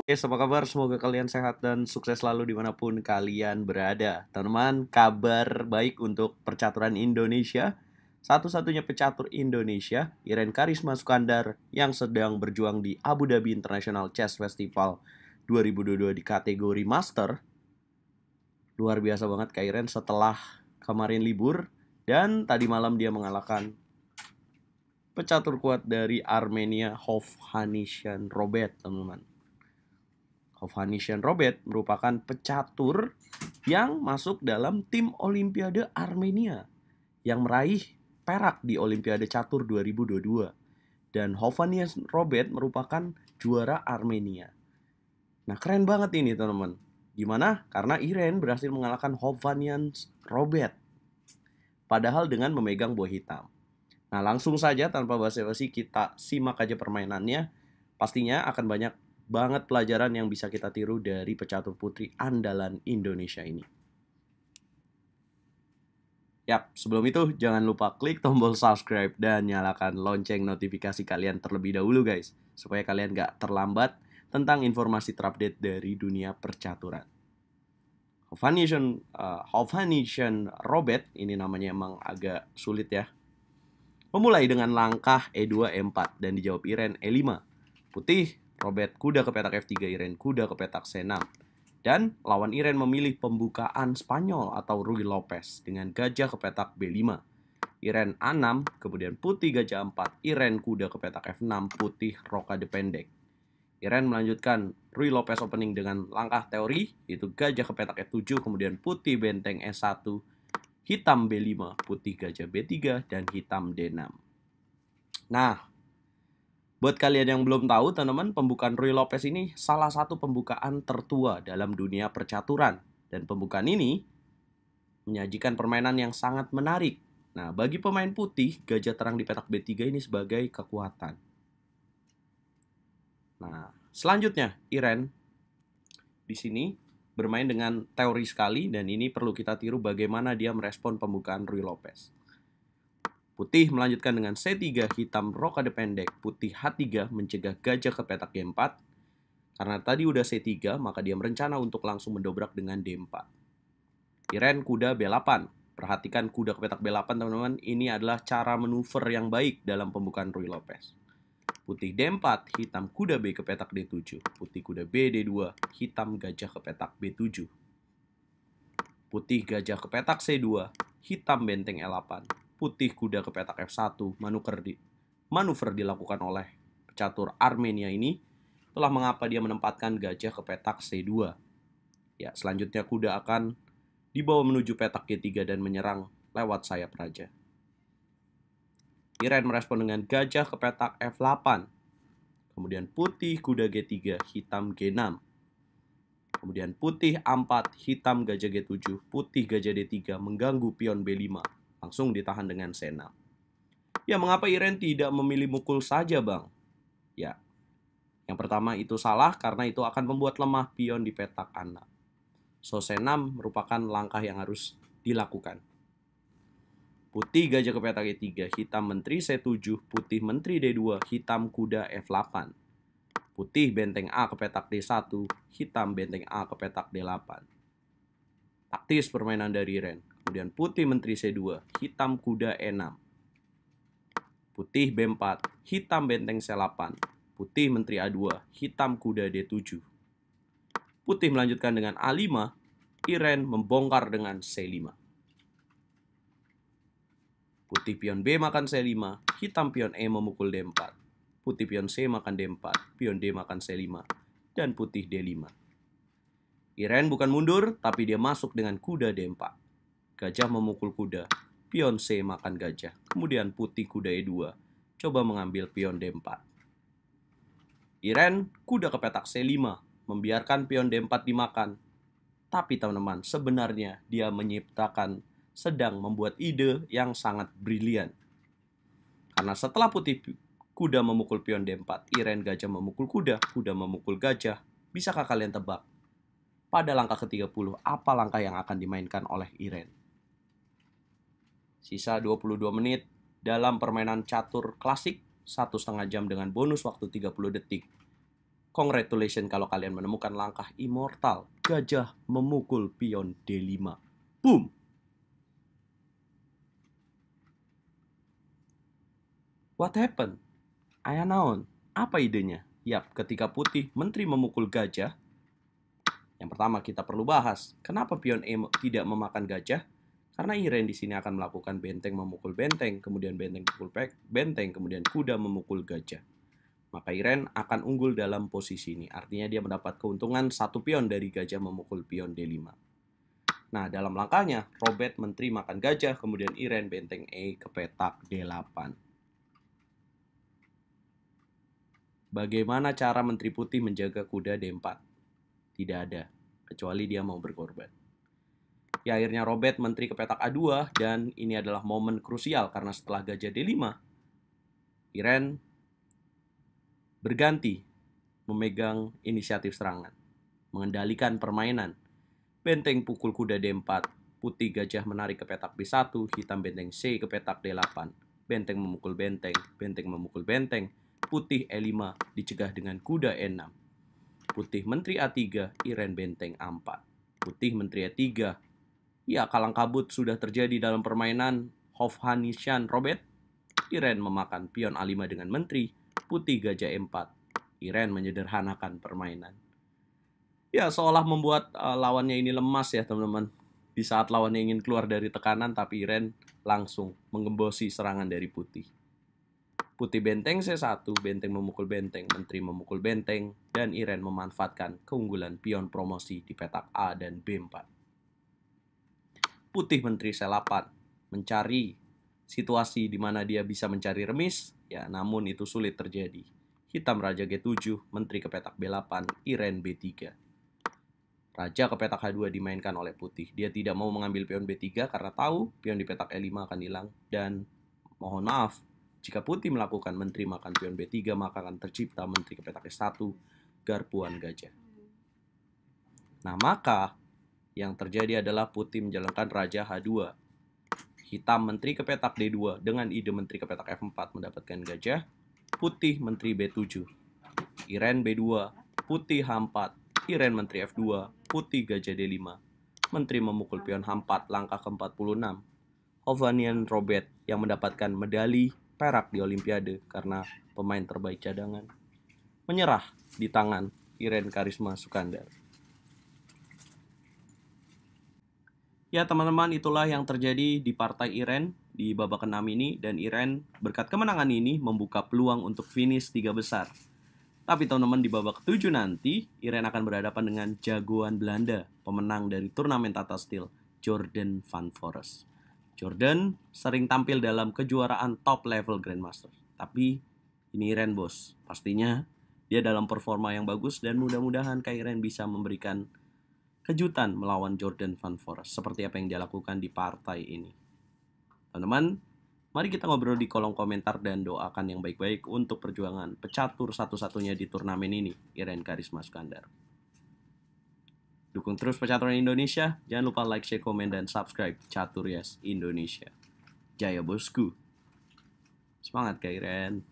Apa kabar? Semoga kalian sehat dan sukses selalu dimanapun kalian berada. Teman-teman, kabar baik untuk percaturan Indonesia. Satu-satunya pecatur Indonesia, Iren Karisma Sukandar, yang sedang berjuang di Abu Dhabi International Chess Festival 2022 di kategori Master. Luar biasa banget Kak Iren setelah kemarin libur. Dan tadi malam dia mengalahkan pecatur kuat dari Armenia, Hovhannisyan Robert, teman-teman. Hovhannisyan Robert merupakan pecatur yang masuk dalam tim Olimpiade Armenia yang meraih perak di Olimpiade Catur 2022. Dan Hovhannisyan Robert merupakan juara Armenia. Nah, keren banget ini, teman-teman. Gimana? Karena Iren berhasil mengalahkan Hovhannisyan Robert. Padahal dengan memegang buah hitam. Nah, langsung saja tanpa basa-basi kita simak aja permainannya. Pastinya akan banyak banget pelajaran yang bisa kita tiru dari pecatur putri andalan Indonesia ini. Yap, sebelum itu jangan lupa klik tombol subscribe dan nyalakan lonceng notifikasi kalian terlebih dahulu guys, supaya kalian gak terlambat tentang informasi terupdate dari dunia percaturan. Hovhannisyan Robert, ini namanya emang agak sulit ya. Memulai dengan langkah E2, E4 dan dijawab Iren E5. Putih, Robert kuda ke petak F3, Iren kuda ke petak C6. Dan lawan Iren memilih pembukaan Spanyol atau Ruy Lopez dengan gajah ke petak B5. Iren A6, kemudian putih gajah 4, Iren kuda ke petak F6, putih rokade pendek. Iren melanjutkan Ruy Lopez opening dengan langkah teori, yaitu gajah ke petak F7, kemudian putih benteng S1, hitam B5, putih gajah B3, dan hitam D6. Nah, buat kalian yang belum tahu, teman-teman, pembukaan Ruy Lopez ini salah satu pembukaan tertua dalam dunia percaturan. Dan pembukaan ini menyajikan permainan yang sangat menarik. Nah, bagi pemain putih, gajah terang di petak B3 ini sebagai kekuatan. Nah, selanjutnya, Iren di sini bermain dengan teori sekali, dan ini perlu kita tiru bagaimana dia merespon pembukaan Ruy Lopez. Putih melanjutkan dengan C3, hitam rokade pendek, putih H3 mencegah gajah ke petak G4. Karena tadi udah C3, maka dia merencana untuk langsung mendobrak dengan D4. Iren kuda B8. Perhatikan kuda ke petak B8, teman-teman. Ini adalah cara manuver yang baik dalam pembukaan Ruy Lopez. Putih D4, hitam kuda B ke petak D7. Putih kuda B D2, hitam gajah ke petak B7. Putih gajah ke petak C2, hitam benteng E8. Putih kuda ke petak F1, manuver dilakukan oleh pecatur Armenia ini. Itulah mengapa dia menempatkan gajah ke petak C2. Ya, selanjutnya kuda akan dibawa menuju petak G3 dan menyerang lewat sayap raja. Iren merespon dengan gajah ke petak F8. Kemudian putih kuda G3, hitam G6. Kemudian putih A4, hitam gajah G7, putih gajah D3 mengganggu pion B5. Langsung ditahan dengan C6. Ya, mengapa Iren tidak memilih mukul saja, Bang? Ya, yang pertama itu salah karena itu akan membuat lemah pion di petak A6. So, C6 merupakan langkah yang harus dilakukan. Putih gajah ke petak E3, hitam menteri C7, putih menteri D2, hitam kuda F8. Putih benteng A ke petak D1, hitam benteng A ke petak D8. Taktis permainan dari Iren. Kemudian putih menteri C2, hitam kuda E6. Putih B4, hitam benteng C8. Putih menteri A2, hitam kuda D7. Putih melanjutkan dengan A5, Iren membongkar dengan C5. Putih pion B makan C5, hitam pion E memukul D4. Putih pion C makan D4, pion D makan C5, dan putih D5. Iren bukan mundur, tapi dia masuk dengan kuda D4. Gajah memukul kuda, pion C makan gajah. Kemudian putih kuda E2, coba mengambil pion D4. Iren kuda ke petak C5, membiarkan pion D4 dimakan. Tapi teman-teman, sebenarnya dia menciptakan sedang membuat ide yang sangat brilian. Karena setelah putih kuda memukul pion D4, Iren gajah memukul kuda, kuda memukul gajah. Bisakah kalian tebak? Pada langkah ke-30, apa langkah yang akan dimainkan oleh Iren? Sisa 22 menit dalam permainan catur klasik, 1,5 jam dengan bonus waktu 30 detik. Congratulations kalau kalian menemukan langkah immortal. Gajah memukul pion D5. Boom! What happened? Aya naon? Apa idenya? Yap, ketika putih menteri memukul gajah. Yang pertama kita perlu bahas, kenapa pion E tidak memakan gajah? Karena Iren di sini akan melakukan benteng memukul benteng, kemudian benteng memukul benteng, kemudian kuda memukul gajah. Maka Iren akan unggul dalam posisi ini. Artinya dia mendapat keuntungan 1 pion dari gajah memukul pion D5. Nah, dalam langkahnya, Robert menteri makan gajah, kemudian Iren benteng E ke petak D8. Bagaimana cara menteri putih menjaga kuda D4? Tidak ada, kecuali dia mau berkorban. Ya, akhirnya Robert menteri ke petak A2, dan ini adalah momen krusial karena setelah gajah D5, Iren berganti memegang inisiatif serangan, mengendalikan permainan. Benteng pukul kuda D4, putih gajah menarik ke petak B1, hitam benteng C ke petak D8, benteng memukul benteng, benteng memukul benteng, putih E5 dicegah dengan kuda E6. Putih menteri A3, Iren benteng A4. Putih menteri A3. Ya, kalang kabut sudah terjadi dalam permainan Hofhannisyan Robert. Iren memakan pion A5 dengan menteri. Putih gajah E4. Iren menyederhanakan permainan. Ya, seolah membuat lawannya ini lemas ya teman-teman. Di saat lawannya ingin keluar dari tekanan, tapi Iren langsung mengembosi serangan dari putih. Putih benteng C1, benteng memukul benteng, menteri memukul benteng, dan Iren memanfaatkan keunggulan pion promosi di petak A dan B4. Putih menteri C8, mencari situasi di mana dia bisa mencari remis, ya namun itu sulit terjadi. Hitam raja G7, menteri ke petak B8, Iren B3. Raja ke petak H2 dimainkan oleh putih. Dia tidak mau mengambil pion B3 karena tahu pion di petak E5 akan hilang, dan mohon maaf, jika putih melakukan menteri makan pion B3, maka akan tercipta menteri ke petak S1, garpuan gajah. Nah, maka yang terjadi adalah putih menjalankan raja H2. Hitam menteri ke petak D2 dengan ide menteri ke petak F4 mendapatkan gajah. Putih menteri B7. Iren B2, putih H4, Iren menteri F2, putih gajah D5. Menteri memukul pion H4 langkah ke-46. Hofhannisyan Robert yang mendapatkan medali perak di Olimpiade karena pemain terbaik cadangan menyerah di tangan Iren Karisma Sukandar. Ya teman-teman, itulah yang terjadi di partai Iren di babak ke-6 ini, dan Iren berkat kemenangan ini membuka peluang untuk finish 3 besar. Tapi teman-teman, di babak ke-7 nanti Iren akan berhadapan dengan jagoan Belanda, pemenang dari turnamen Tata Steel, Jordan van Foreest. Jordan sering tampil dalam kejuaraan top level Grandmaster. Tapi ini Iren bos. Pastinya dia dalam performa yang bagus, dan mudah-mudahan Kak Iren bisa memberikan kejutan melawan Jordan van Foreest seperti apa yang dia lakukan di partai ini. Teman-teman, mari kita ngobrol di kolom komentar dan doakan yang baik-baik untuk perjuangan pecatur satu-satunya di turnamen ini, Iren Karisma Sukandar. Dukung terus Pecatur Indonesia. Jangan lupa like, share, komen, dan subscribe Catur Yes Indonesia. Jaya bosku. Semangat Kak Iren.